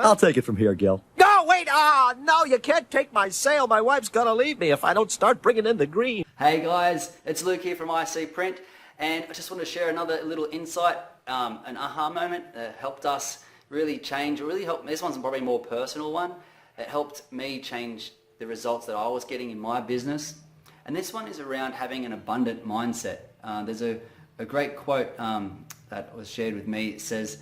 I'll take it from here, Gil. No, wait, no, you can't take my sale. My wife's gonna leave me if I don't start bringing in the green. Hey guys, it's Luke here from IC Print, and I just want to share another little insight, an aha moment that helped us really change, or really helped, this one's probably a more personal one. It helped me change the results that I was getting in my business. And this one is around having an abundant mindset. There's a great quote that was shared with me. It says,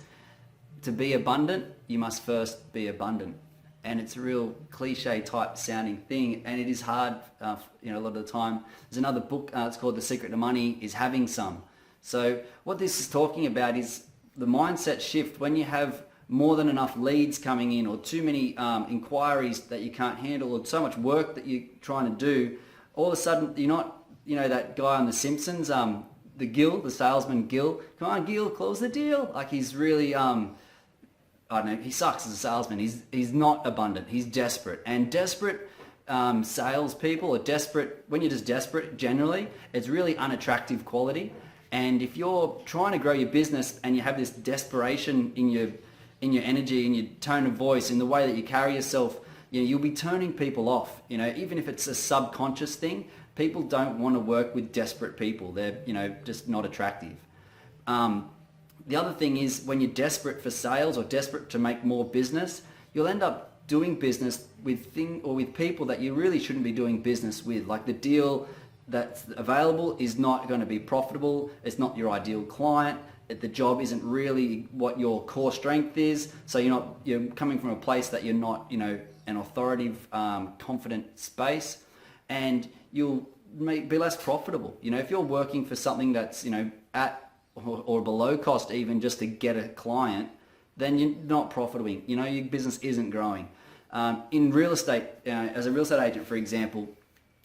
to be abundant, you must first be abundant. And it's a real cliche type sounding thing, and it is hard, a lot of the time. There's another book, it's called The Secret to Money is Having Some. So what this is talking about is the mindset shift when you have more than enough leads coming in, or too many inquiries that you can't handle, or so much work that you're trying to do. All of a sudden, you're not, that guy on The Simpsons, the salesman Gil. Come on, Gil, close the deal. Like, he's really, I don't know, he sucks as a salesman. He's not abundant. He's desperate. And desperate salespeople are desperate. When you're just desperate, generally, it's really unattractive quality. And if you're trying to grow your business and you have this desperation in your energy, in your tone of voice, in the way that you carry yourself, you'll be turning people off. Even if it's a subconscious thing, people don't want to work with desperate people. They're, just not attractive. The other thing is, when you're desperate for sales or desperate to make more business, you'll end up doing business with people that you really shouldn't be doing business with. Like, the deal that's available is not going to be profitable. It's not your ideal client. The job isn't really what your core strength is. So you're coming from a place that you're not, an authoritative, confident space, and you'll be less profitable. If you're working for something that's, at or below cost even just to get a client, then you're not profiting. Your business isn't growing. In real estate, as a real estate agent, for example,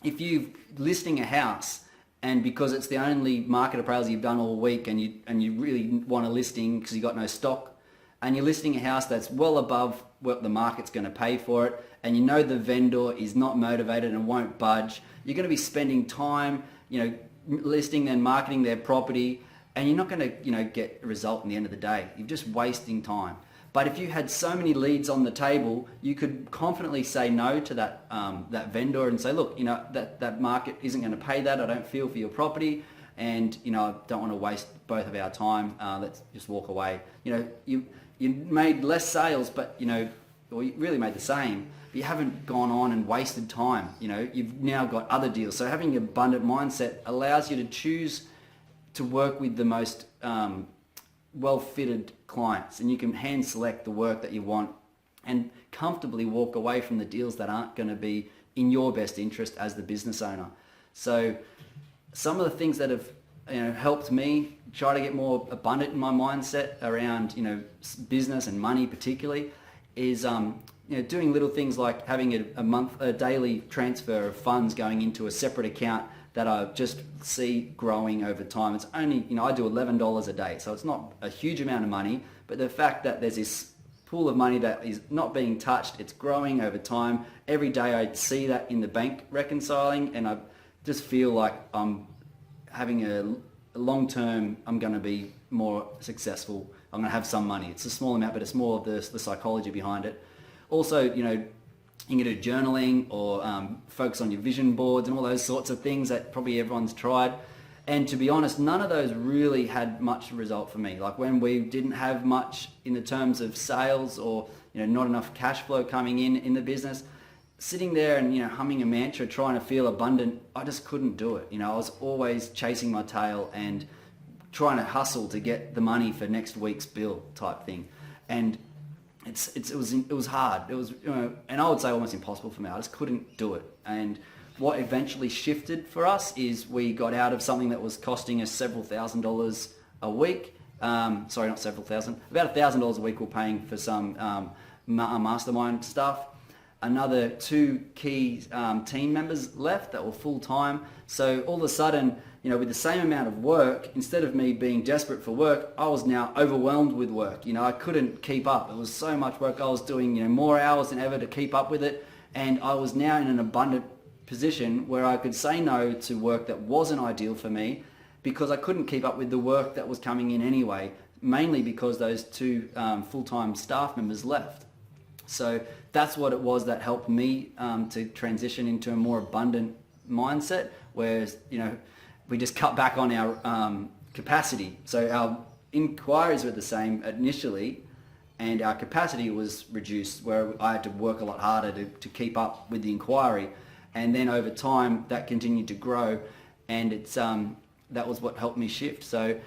if you're listing a house, and because it's the only market appraisal you've done all week, and you really want a listing because you've got no stock, and you're listing a house that's well above what the market's going to pay for it, and the vendor is not motivated and won't budge, you're going to be spending time, listing and marketing their property, and you're not going to, get a result in the end of the day. You're just wasting time. But if you had so many leads on the table, you could confidently say no to that vendor and say, look, that market isn't going to pay that. I don't feel for your property, and I don't want to waste both of our time. Let's just walk away. You made less sales, but or you really made the same. But you haven't gone on and wasted time. You've now got other deals. So having an abundant mindset allows you to choose to work with the most well-fitted clients, and you can hand select the work that you want and comfortably walk away from the deals that aren't going to be in your best interest as the business owner. So some of the things that have helped me try to get more abundant in my mindset around business and money particularly is doing little things like having a daily transfer of funds going into a separate account that I just see growing over time. It's only, I do $11 a day, so it's not a huge amount of money, but the fact that there's this pool of money that is not being touched, it's growing over time. Every day I see that in the bank reconciling, and I just feel like I'm having a long-term, I'm going to be more successful. I'm going to have some money. It's a small amount, but it's more of the psychology behind it. Also, you can do journaling, or focus on your vision boards and all those sorts of things that probably everyone's tried. And to be honest, none of those really had much result for me. Like, when we didn't have much in the terms of sales, or not enough cash flow coming in the business, sitting there and humming a mantra trying to feel abundant, I just couldn't do it. I was always chasing my tail and trying to hustle to get the money for next week's bill type thing. And it was hard. It was, and I would say almost impossible for me. I just couldn't do it. And what eventually shifted for us is we got out of something that was costing us several $1,000s a week. Sorry, not several thousand. About $1,000 a week we're paying for some mastermind stuff. Another 2 key team members left that were full-time. So all of a sudden, with the same amount of work, instead of me being desperate for work, I was now overwhelmed with work. I couldn't keep up. It was so much work. I was doing, more hours than ever to keep up with it. And I was now in an abundant position where I could say no to work that wasn't ideal for me, because I couldn't keep up with the work that was coming in anyway, mainly because those 2 full-time staff members left. So that's what it was that helped me to transition into a more abundant mindset, whereas, we just cut back on our capacity. So our inquiries were the same initially, and our capacity was reduced, where I had to work a lot harder to keep up with the inquiry. And then over time, that continued to grow, and that was what helped me shift. So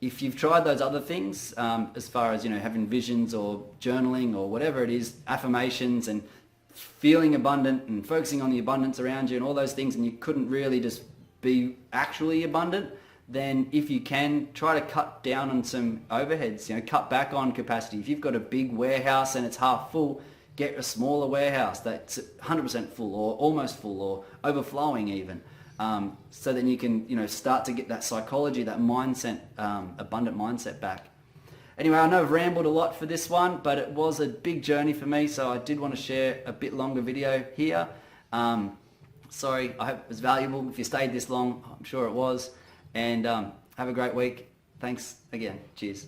if you've tried those other things, as far as, having visions or journaling or whatever it is, affirmations and feeling abundant and focusing on the abundance around you and all those things, and you couldn't really just be actually abundant, then if you can, try to cut down on some overheads, cut back on capacity. If you've got a big warehouse and it's half full, get a smaller warehouse that's 100% full or almost full or overflowing even. So then you can, start to get that psychology, that mindset, abundant mindset back. Anyway, I know I've rambled a lot for this one, but it was a big journey for me, so I did want to share a bit longer video here. Sorry, I hope it was valuable. If you stayed this long, I'm sure it was. And have a great week. Thanks again. Cheers.